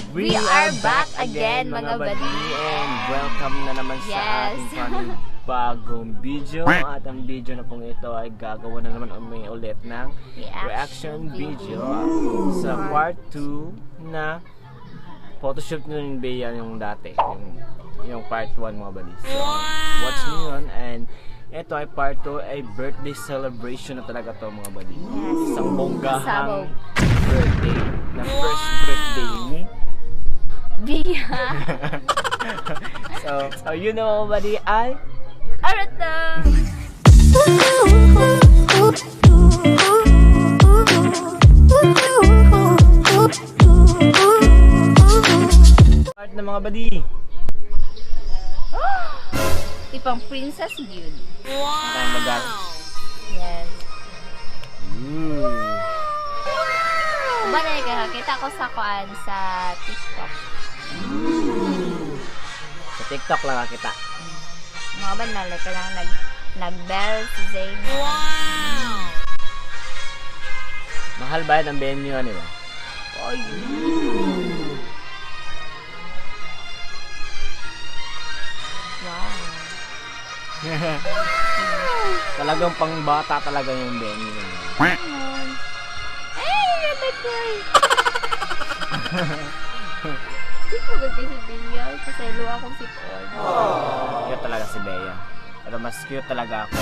We are back again mga buddy, and welcome na naman sa ating bagong video. At ang video na pong ito ay gagawa na naman ulit ng reaction video sa part 2 na photoshoot nyo yung Bea yung dati, yung part 1 mga buddy. So, watch nyo yun, and ito ay part 2 ay birthday celebration na talaga to mga buddy. Isang bonggahang birthday na first birthday ni Bea. so you know buddy, ay Arata. part na mga buddy. Ipang princess yun. Tayong magal. Yes. Ooh. Ba na nakakita ko sa kuan sa TikTok. Sa TikTok lang kita. Mga ba na like lang nag-bell si Zayn. Mahal ba yan ang venue, ano ba? Oy. Wow. Talagang pang bata talaga yung venue. Ay, ganda ko eh. Hindi ko ganda si Bea. Kaselo akong si Paul. Cute talaga si Bea. Pero mas cute talaga ako.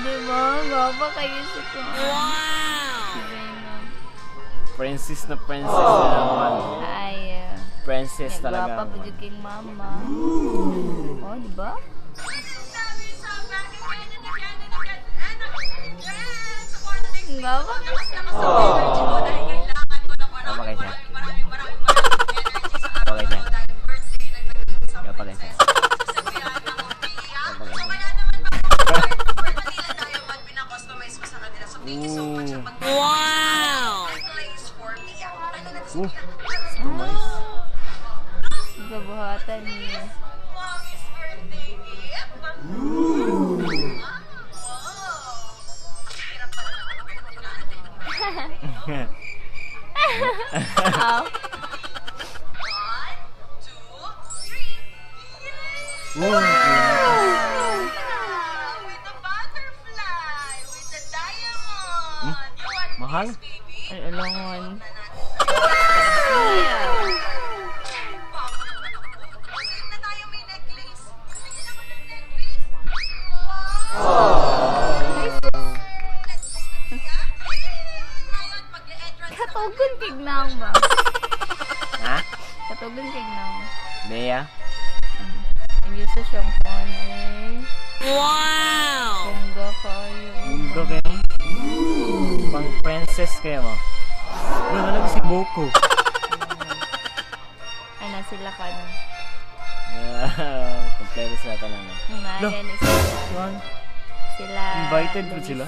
Diba? Gaba kayo si Paul. Princess na naman. Ay, Princess talaga. Gwapa pa yung mama. Oh, diba? Gwapa ka siya. Okay siya. Okay siya. Okay siya. Wow! Nice. Gabuhatan niya. Oh. Mahal? Ay, alangon. Katugon kignang ba? Ha? Katugon kignang. Bea? Hindi sa siyang phone eh. Wow! Bongga kayo. Bungga kayo? Pang princess kayo mo? Ano lang si Boko? Ay, na sila ka na. Kompleto sila talaga. Umagan is sila. Invited po sila?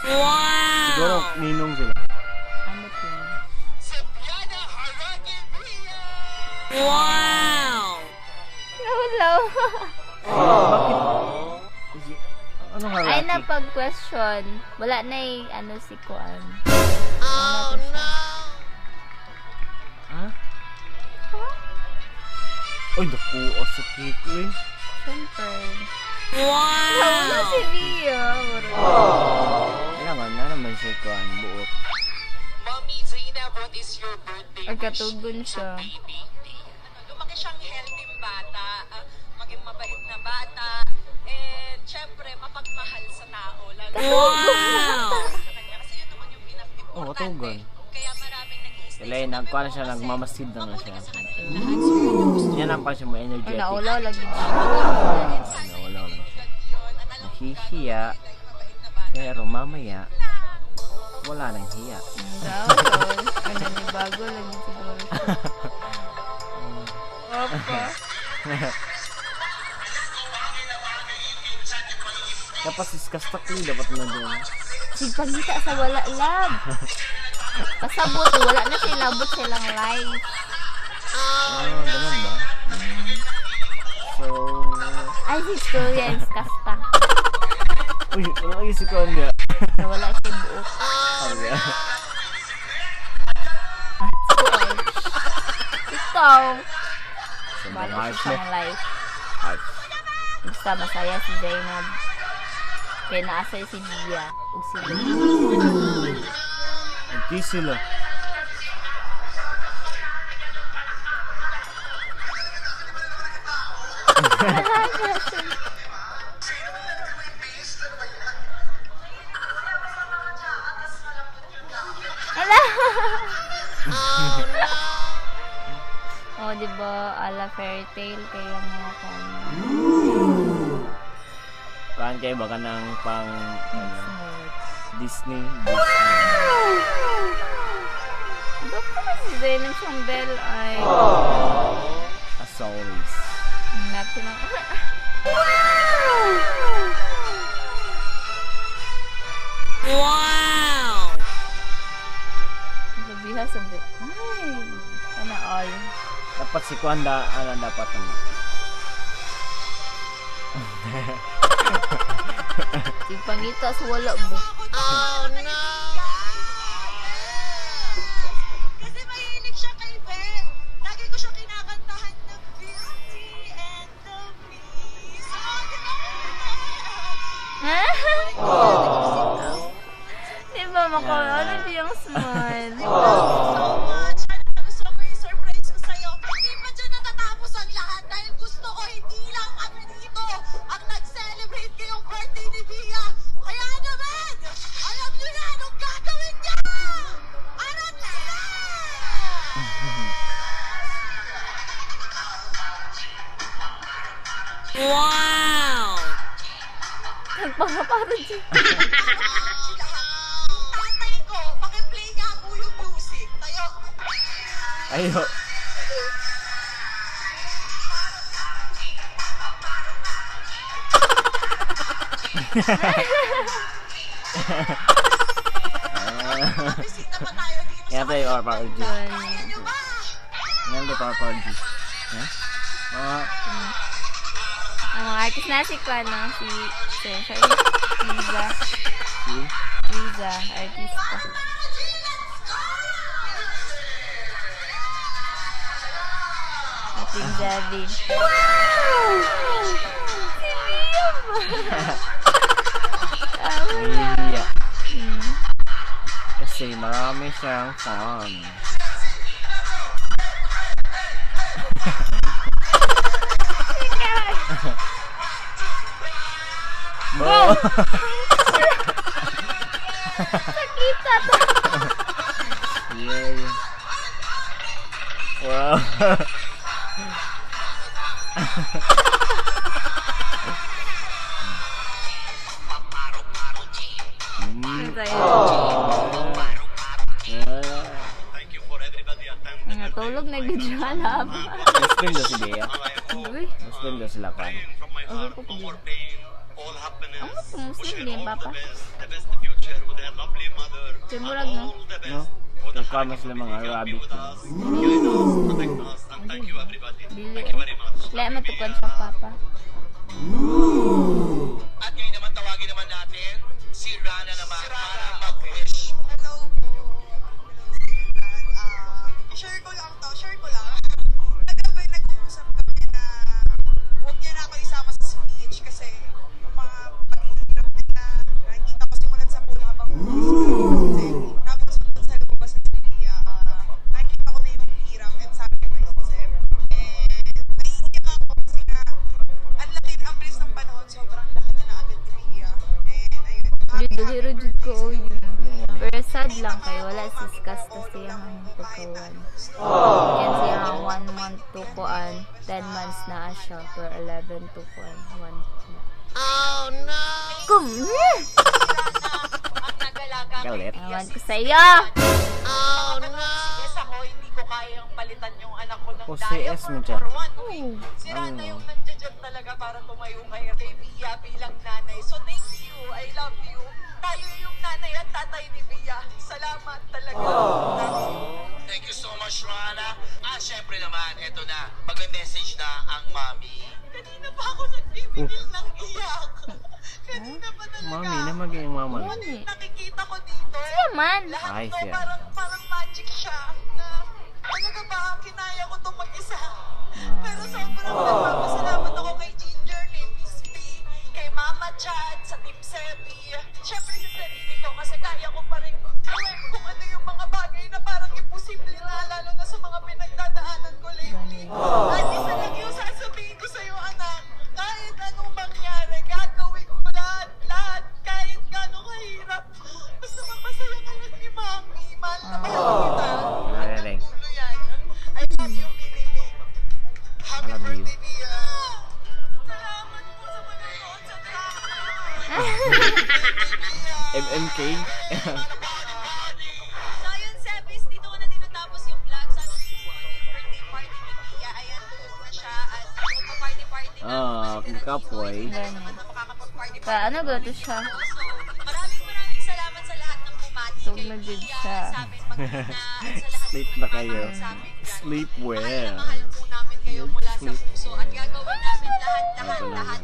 Wow! Siguro ninong sila. Ano po? Wow! Hello. Bakit? Ano nga Ay, Rocky? napag-question. Wala na ano si Kuan. Oh no! Ha? Ay, naku, sakit eh. Siyempre. Wow! Wala si Bea. Ano naman siya ko ang buot. Mommy Zainab, what is your birthday Ay, wish? katugon siya. Baby. Lumaki siyang healthy bata, maging mabait na bata, and syempre mapagmahal sa tao. Lalo sa kanya. Kasi yun naman yung Oh, pinaka-importante. katugon. Kaya maraming nag-i-stay Kaya nagkuha na siya, nagmamasid na siya. sa kanila lahat. Yan ang pa siya mo Ay, energetic. naulaw lagi. Nawala lang siya. Nahihiya. Pero mamaya, wala nang hiya. Daw, ano ni bago lagi siguro siya. Opo. Tapos iskastak ni dapat na doon. Sigpagita sa wala lab. Pasabot, wala na sila, but silang live. Ganun ba? So, Ay, si experience kasta. Uy, wala lagi si Konya. Nawala siya buot. Okay. Ikaw. Sobrang Bala harsh siya mo. sa life. Harsh. Basta masaya si Zainab. Kaya naasay si Gia. O si Lu. Nag-kiss sila. Ala! Oh, diba? Ala fairy tale kayo mga kanya. Kaan kayo baka ng pang Smooth. Disney. Diba pa si Zainab siyang bell ay... As always. Natin lang. Wow! Nabiha sa bell. Ay! Sana all. Dapat si Kwanda, ano dapat ano. Si Pangita sa wala mo. Oh no! Kasi mahilig siya kay Ben. Lagi ko siya kinakantahan ng Beauty and the Beast. Diba ano yung smile? So much. Sana gusto ko yung surprise ko sa'yo. Hindi pa dyan natatapos ang lahat dahil gusto ko hindi lang kami dito ang nag-celebrate ngayong birthday ni Bia. Kaya naman, alam nyo na anong gagawin niya! Alam nyo na! Wow! Nagpapaparod siya. Tatay ko, pakiplay niya po yung music. Tayo. Ayo. Bisita pa tayo dito Yan sa tayo, or Power G. Kaya nyo ba? Yan tayo, Power G. Mga, Ang mga artist na si Kwana, si Riza. si, Riza, artista. At yung Javi. Wow! Si Liam! Iya. Kasi marami siyang fun. Bo! Sakita to! Yay. Wow. Natulog na gidjala pa. Muslim daw si Bea. Uy, Muslim daw sila kan. okay po po. Ang mga Muslim din, Papa. Simurag no? No? Nagkama sila mga Arabic. Dili. Laya matukan siya, Papa. At ngayon naman tawagin naman natin si Rana naman para mag-wish. Hello po. Share ko lang to. Kagabi nag-uusap kami na huwag niya na ako isama sa speech kasi yung mga paghihirap niya nakikita ko simulat sa puno habang kasi tapos sa lumabas ng Sophia, nakikita ko na yung hirap and sabi ko yung Seb. Naiiyak ako kasi nga ang bilis ng panahon, sobrang lahat na agad ni Pia. And ayun, Dili jud ko yun. Pero sad lang kayo, wala siskas to siyang pagkawan. Yan siyang 1 month to kuan, 10 months na siya, per 11 to kuan, 1. Oh no! Ang nagalagang Galit. Ewan ko sa'yo! Oh no! CS ako, hindi ko kayang palitan yung anak ko ng O, CS mo dyan. for one week. Si Rana yung nandiyan talaga para tumayo kay Bia bilang nanay. So thank you, I love you. Tayo yung nanay at tatay ni Bia. Salamat talaga. Thank you so much, Rana. Syempre naman, eto na. Magme-message na ang mami. Kanina pa ako nagbibigil ng iyak. Kanina pa talaga. Mami na maging mama. Hindi. Nakikita ko dito. Yaman. Lahat Ay, to siya. parang magic siya. Na talaga ba kinaya ko itong mag-isa. Pero sobrang nagpapasalamat ako kay Ginger, kay Miss P, kay Mama Chad, sa Team Sebi. Siyempre sa sarili ko kasi kaya ko pa rin gawin kung ano yung mga bagay na parang imposible na lalo na sa mga pinagdadaanan ko lately. At isa lang yung sasabihin ko sa'yo, anak. Kahit anong mangyari, gagawin ko lahat, kahit gano'ng kahirap. Basta mapasaya ka lang ni Mami. Mahal na mahal kita. Magaling. Tulo yan. I love you, Mimi. Happy I love you. birthday, Mia. Salamat po sa panonood sa MMK? So yun, Sebis, dito ko na tinatapos yung vlog. Sana rin po yung birthday party ni Mia. Ayan, tulog na siya. At magpa-party-party na. Kapoy. Ganun. Makakapag-party-party. Kaya ano ba ito siya? So, maraming salamat sa lahat ng bumati kay Tumagid Mia, siya. sa amin mag-ina, at sa lahat Sleep ng na mga kayo. mahal sa amin dyan. Sleep well. Mahal na mahal po namin kayo mula sa Sleep puso at well. gagawin namin lahat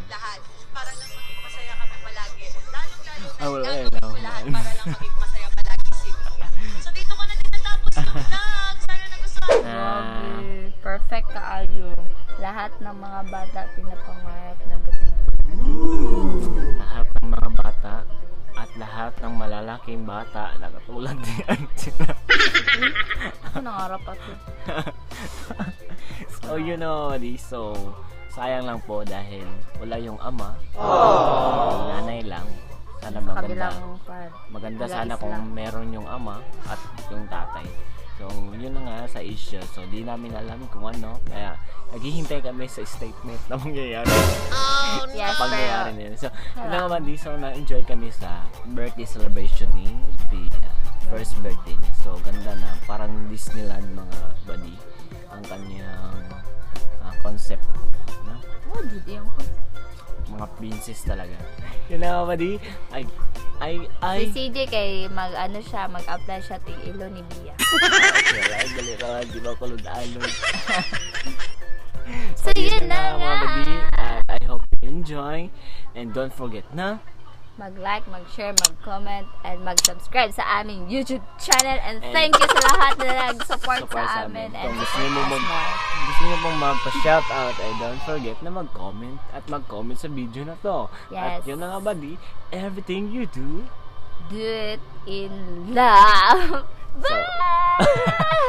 para lang maging masaya kami palagi. Lalong-lalo na Ah, wala, gagawin ko wala. lahat para lang maging masaya palagi si Mia. So dito ko na tinatapos yung vlog. Sana nagustuhan. Grabe. Perfect kaayo. Lahat ng mga bata pinapangarap na ganun. Lahat ng mga bata at lahat ng malalaking bata na katulad ni Angela. Ako nangarap ako. So you know, so sayang lang po dahil wala yung ama. Yung nanay lang. Sana Sa maganda. kabilang part. Maganda Guys sana kung lang. meron yung ama at yung tatay. So, yun na nga sa issue. So, di namin alam kung ano. Kaya, naghihintay kami sa statement na mangyayari. Yes, Kapag nangyayari pero nila. So, yun na naman di. So, na-enjoy kami sa birthday celebration ni first birthday niya. So, ganda na. Parang Disneyland mga buddy. Ang kanyang concept. No? oh, dito yung Mga princess talaga. Yun na mga buddy. si CJ kay mag-apply siya ting ilo ni Bia. Kaya dali ka, di ba kulod-alod. So, yun na nga. mga buddy. I hope you enjoy. And don't forget na Mag-like, mag-share, mag-comment, and mag-subscribe sa aming YouTube channel. And thank you sa lahat na nag-support sa amin. And Kung gusto support niyo us more. gusto niyo pong magpa-shoutout, ay don't forget na mag-comment at mag-comment sa video na to. Yes. At yun na nga buddy, everything you do, Do it in love. So- Bye!